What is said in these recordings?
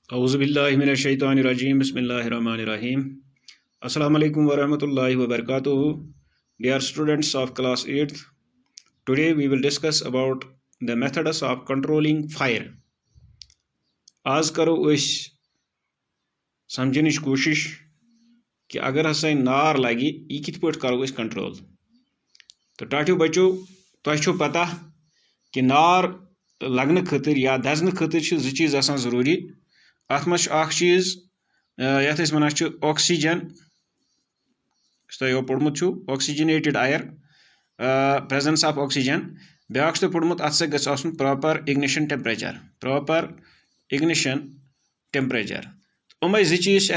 औज़ुबिल्लाहिमिनश्शैतानिर्रजीम बिस्मिल्लाहिर्रहमानिर्रहीम Assalamu alaikum wa rahmatullahi wa barakatuh. Dear students of class 8th, today we will discuss about the methods of controlling fire. आज करो अस समझने कोशिश कि अगर हसा नार लगे यह कित पट करो अस कंट्रोल। तो टाटियो बच्चों तुझो पता कि नार लगने खतर या दजन खतर जो चीज़ आसान ज़रूरी। अत मज चीज़ यथ वन ऑक्सीजन तुम पोर्मुत oxygenated air presence of oxygen ब्या पोर्मुत अत सा गसन प्रॉपर इग्निशन टेम्परेचर उमे जी चीज़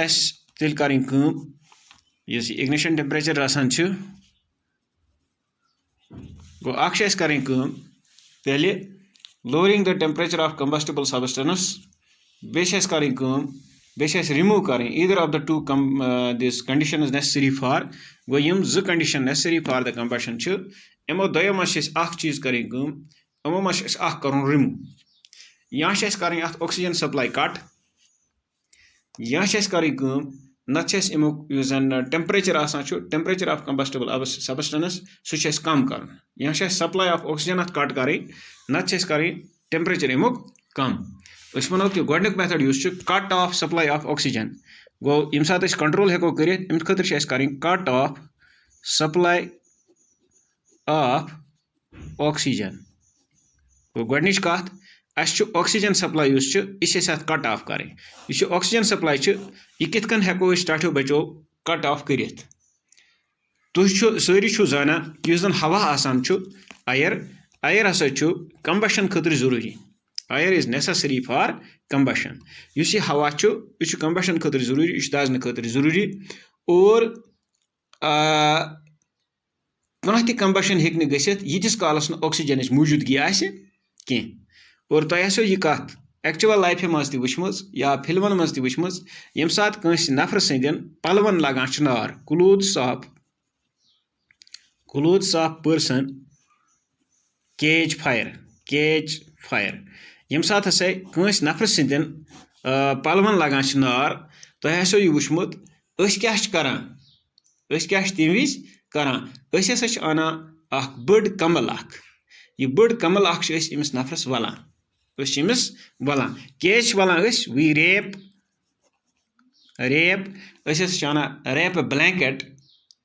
तेल करें इग्निशन टेम्परेचर रसान गो करें तेल lowering the temperature of combustible substance बेस रिमूव करें either of the two this condition is necessary for गो यम जो condition necessary for the combustion यमो दोयो मज चीज़ करें यमो मज कर रिमूव या करें अत ऑक्सीजन सप्लाई कट या करें नत अमुक temperature temperature of combustible substance सह कम कर या सप्लाई ऑफ ऑक्सीजन अत कट करें नत करें टेम्परेचर अमुक कम। वो कि गोडनिक method cut off supply of oxygen गो यम सात कंट्रोल हेको कर अम खतर करें cut off supply of oxygen गो गोडनिच कत ऑक्सीजन सप्लाई यह कट ऑफ करें यह ऑक्सीजन सप्लाई यह कित कन हेको टाठो बचो कट ऑफ कर तुम सारी जाना कि हवा आसान एयर हसा कंबशन खतर जरूरी air is necessary for combustion यह हवा यह कंबशन खतर जरूरी यह दाजन खतर जरूरी और कह कंबशन हे गीस कालस ऑक्सीजन मौजूदगी कह और तुम यह कत एक्चुअल लाइफे मज तम या फिल्मन मज तम यम सात नफर सद पलवन लगान नार clothes of person catch fire यम सात हसा नफर सद पलवन लगान नार तुम यह वुचमुत क्या तम विज करान अना बड़ कमल यह बड़ कमल अमिस नफरस वलान वलान केज वलान वी रेप अना रेप ब्लैंकेट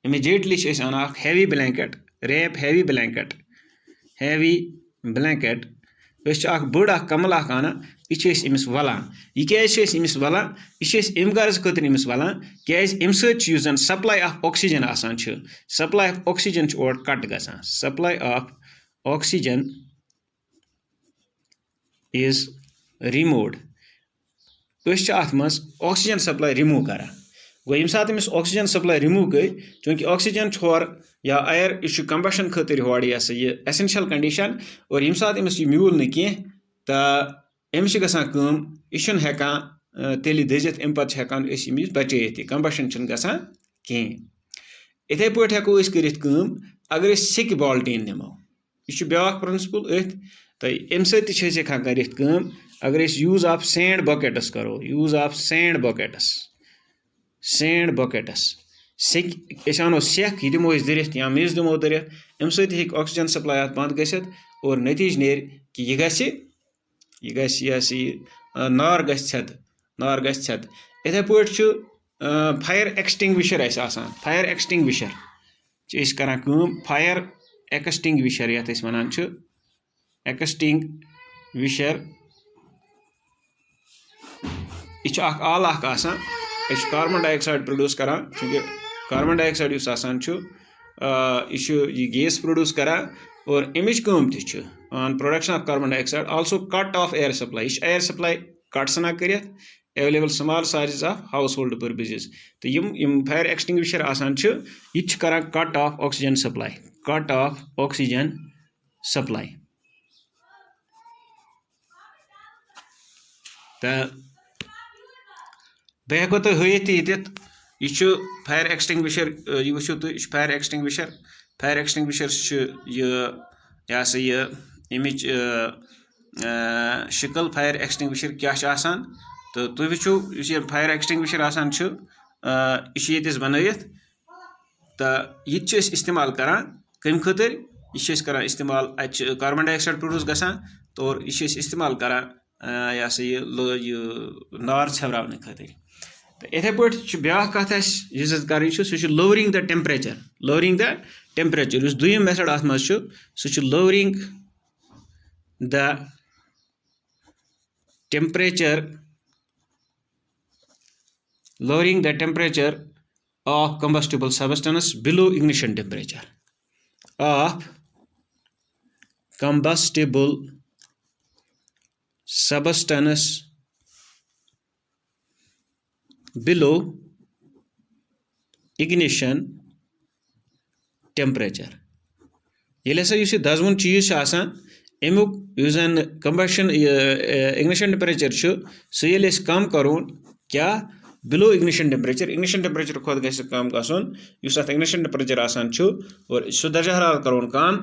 इमीजिएटली अना heavy blanket rape heavy blanket बड़ कमल अना यह अमिस वलान यह क्या अमिस वलान यह अम गर्ज खतर अमिस वलान क्या अम सत सप्लाई ऑफ ऑक्सीजन आसान सप्लाई ऑफ ऑक्सीजन और कट गसान supply of oxygen is removed अत मज ऑक्सीजन सप्लाई रिमूव करान गो यम सात अमिस ऑक्सीजन सप्लाई रिमूव गई चूँकि ऑक्सीजन छोर या एयर यह कंबशन खतर हर यह एसेंशियल कंडीशन और यम सात अमिस म्यूल न कह तो अमिस यह हेकान तेल दजित अम पे हेकान बचत कंबशन गसान कहें इथे पे हेको कर अगर सिक बाल्टीन निमो यह ब्या प्रिंसिपल तो अम सकान कर अगर यूज ऑफ सैंड बकेट्स करो यूज ऑफ सैंड बकेट्स सिक अनो सेख यह दिमो दरित या मेज दिमो दरित अम सत ऑक्सीजन सप्लाई बंद गसित और नतीज नेर कि यह नार गथ इथे पे फायर एक्सटिंग्विशर फायर एक्सटिंग्विशर करान फायर एक्सटिंग्विशर यथ वन एक्सटिंग्विशर यह आल कार्बन डाइऑक्साइड प्रोड्यूस करान चूँकि कार्बन डाइऑक्साइड यह गैस प्रोड्यूस करान और अमिच on production of carbon dioxide also cut off air supply air supply cut सना कर available small size of household purposes तो यम फायर एक्सटिंग्विशर यह करान कट ऑफ ऑक्सीजन सप्लाई तो बह हेको तुम हयत यह फायर एक्सटिंग्विशर यह वो तुम फायर एक्सटिंग्विशर यह यह अमिच शिकल फायर एक्सटिंग्विशर क्या तो तुम वो ये फायर एक्सटिंग्विशर आसान यह बनत तो यह इस्तेमाल करान कम खतर यह करान इस्तेमाल कार्बन डाइऑक्साइड प्रोड्यूस गसान तो यह इस्तेमाल करान यह सा यह नार छवराने खतर तो इथे पे ब्या कत कर लोवरिंग द टेम्परेचर दुयम मेथड अत मज lowering the temperature of combustible substance below ignition temperature of combustible substance below ignition temperature yele sa yus dazmun cheez asan emuk usan combustion ignition temperature chu so yele kam karun kya below ignition temperature खुद गैसे कम गसन use अत ignition temperature आसान छु और सु दर्जा हरारत करोन काम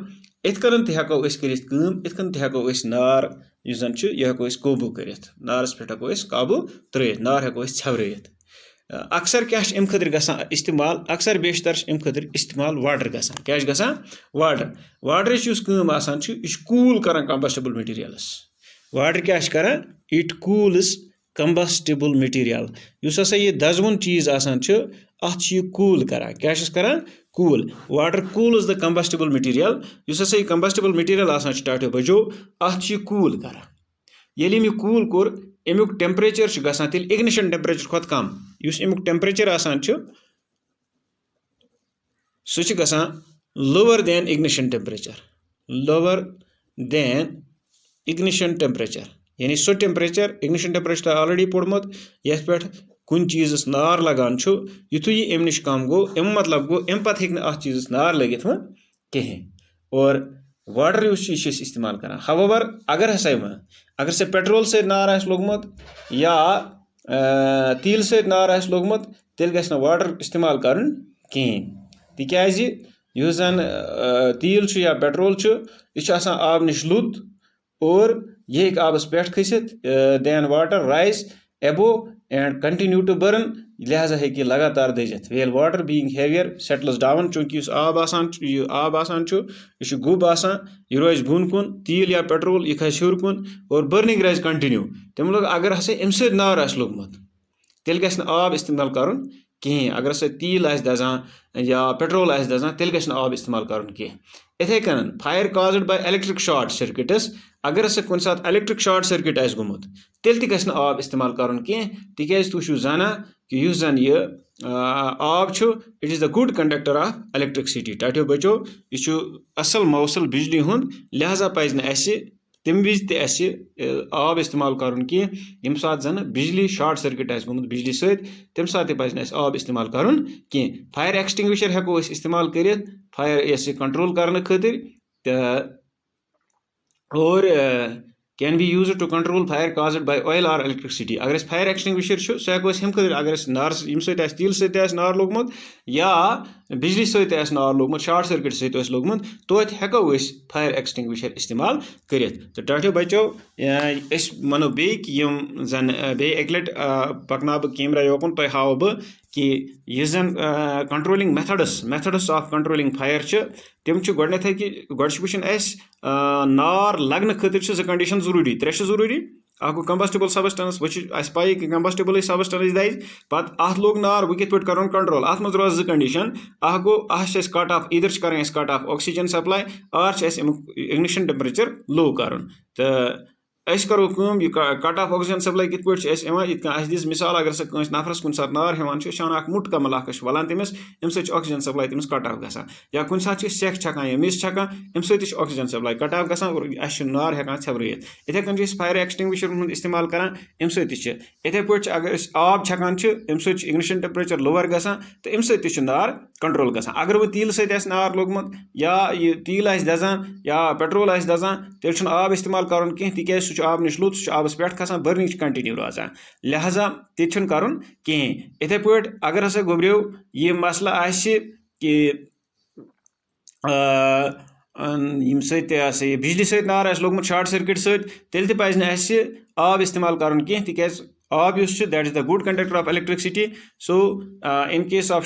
इतकन त हको अस करित कम इतकन त हको अस नार युस जन छु यह हको अस काबू करित नारस पेट हको अस काबू त्रयित नार हको अस छवरयित अक्सर क्या अम खतर गसान इस्तेमाल अक्सर बेशतर अम खतर इस्तेमाल वाटर गसान क्या गसान वाटर युस कम आसान छु इस कूल करन कंबस्टिबल मटेरियल्स वाटर क्या करन इट कूल्स कंबस्टिबल मटेरियल युस हसा यह दजवन चीज आसान छु अत छु कूल करा क्या करान cool water cools the combustible material युस हसा यह कंबस्टिबल मटेरियल आसान छु टाटो बजो अत छु कूल करा येली मे कूल कोर एमुक टेम्परेचर छु गसान तिल इग्निशन टेम्परेचर खत कम युस एमुक टेम्परेचर आसान छु सु छु गसान लोअर देन इग्निशन टेम्परेचर यानी so temperature ignition temperature already पोड़मुत यथ पे कुन चीज़ नार लगान युथु यह अम नश कम गो अम मतलब गो अम पे हे अत चीज़ नार लगित वो कहें और वाटर यह इस्तेमाल कर हावर अगर हसा अगर से पेट्रोल से नार लोगमुत या तील से नार लोगमुत तेल गस वाटर इस्तेमाल कर तिकाज यह जन तील या पेट्रोल यह आब नश लुत और यह आबस पे खसित then water rise above and continue to burn लिहाजा हे लगातार दजित well water being heavier settles down चूंकि आब आसान यह गुब आसान यह रोज बुन कुन तील या पेट्रोल यह खस हूर कुन और बर्निंग रोज कंटिन्यू तम लोग अगर हसा अम सत नार लोगमुत तेल गस आब इस्तेमाल कर कहें अगर हसा तील दजान या पेट्रोल दजान तेल गस आब इस्तेमाल कर इथे कन fire caused by electric short circuits अगर हसा कुन साथ इलेक्ट्रिक शॉर्ट सर्किट गोमुत तेल गस आब इस्तेमाल कर तिकाज तुम जाना कि युस जन यह आब it is the good conductor of electricity टाटो बचो यह असल मौसल बिजली हुंद लिहाजा पज तम विज आब इस्तेमाल कर यम सात जन बिजली शॉर्ट सर्किट गोमुत बिजली सत तम सात पज आब इस्तेमाल कर फायर एक्सटिंग्विशर हेको इस्तेमाल कर फायर कंट्रोल करने खतर और can be use to control fire caused by oil और इलेक्ट्रिसिटी अगर फायर एक्सटिंग्विशर सह हेको हम खतर अगर नार यम तील सत नार लोगमुत या बिजली सत नार लोगमुत शॉर्ट सर्किट सत लोगमुत तो हेको फायर एक्सटिंग्विशर इस्तेमाल कर तो टाटो बचो मनो बे कि यम जन बे एक लट पकना बह कैमरा योकन तो हाव बह कि यह जन controlling methods of controlling fire तम गोडनेथ कि गोड वुचन नार लगन खतर जो कंडीशन जरूरी त्रे जरूरी अख कंबस्टिबल सबस्टेंस वह पाई कि कंबस्टिबल सबस्टेंस दज पत अत लोग नार वह कित कर कंट्रोल अत मज रोज कंडीशन अख गो अत कट ऑफ इधर कर कट ऑफ ऑक्सीजन सप्लाई और इग्निशन टेम्परेचर लो कर तो करो कट ऑफ ऑक्सीजन सप्लाई कित पे दिस मिसाल अगर सह नफरस कुन साथ नार हेवान शान मुट कमल वलान तमिस अम ऑक्सीजन सप्लाई तमिस कट ऑफ गसान या कुन साथ सेख छकान या मिस छकान अम ऑक्सीजन सप्लाई कट ऑफ गसान और नार हेकान छवरयित इथे कन फायर एक्सटिंग्विशर इस्तेमाल करान अम इथे पे अगर आब छकान अम इग्निशन टेम्परेचर लोअर गसान तो अम नार कंट्रोल गसान अगर वह तील सत नार लोगमुत या यह तील दजान या पेट्रोल दजान तेल आब इस्तेमाल कर तिकाज आब नश लुत आबस पे खसान बर्निंग कंटिन्यू रोजान लिहाजा तन कर इथे पे अगर हसा गोब्रियो यह मसला कि यम बिजली सत नार लोगमुत शॉर्ट सर्किट सत तेल पज आब इस्तेमाल कर तिकाज आब that is the good conductor of electricity. So in case of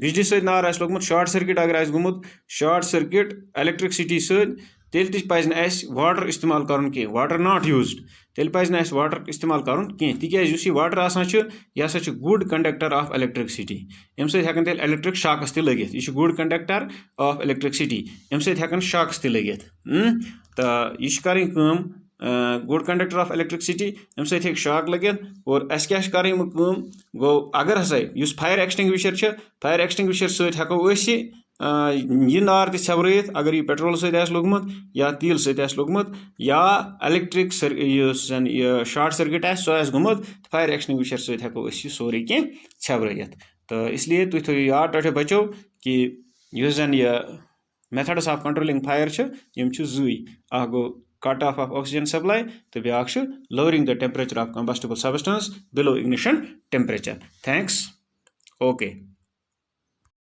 बिजली सद नार आस लोगमुत शॉर्ट सर्किट अगर आस गुमुत शॉर्ट सर्किट इलेक्ट्रिसिटी सद तेल ति पज न अस वाटर इस्तेमाल करन के वाटर नॉट यूज्ड तेल पज न अस वाटर इस्तेमाल करन के तिकेज युस वाटर आसान छ यह हसा छ गुड कंडक्टर ऑफ इलेक्ट्रिसिटी एम सद हेकन तेल इलेक्ट्रिक शॉक्स ति लगित यह छ गुड कंडक्टर ऑफ इलेक्ट्रिसिटी एम सद हेकन शॉक्स ति लगित तो यह छ करन काम गुड कंडक्टर ऑफ इलेक्ट्रिसिटी अम सत हेक शॉक लगित और अस क्या कर गो अगर हसा युस फायर एक्सटिंग्विशर सत हेको अस यह नार ते छबरत अगर यह पेट्रोल सत लोगमुत या तेल सत लोगमुत या इलेक्ट्रिक शॉर्ट सर्किट सह गुमुत फायर एक्सटिंग्विशर सत हेको अस सोरे कह छबरत तो इसलिए तुम थो याद टो बचो कि युस जन यह methods of controlling fire Jui a go cut off of oxygen supply तो back lowering the temperature of combustible substance below ignition temperature. Thanks. Okay.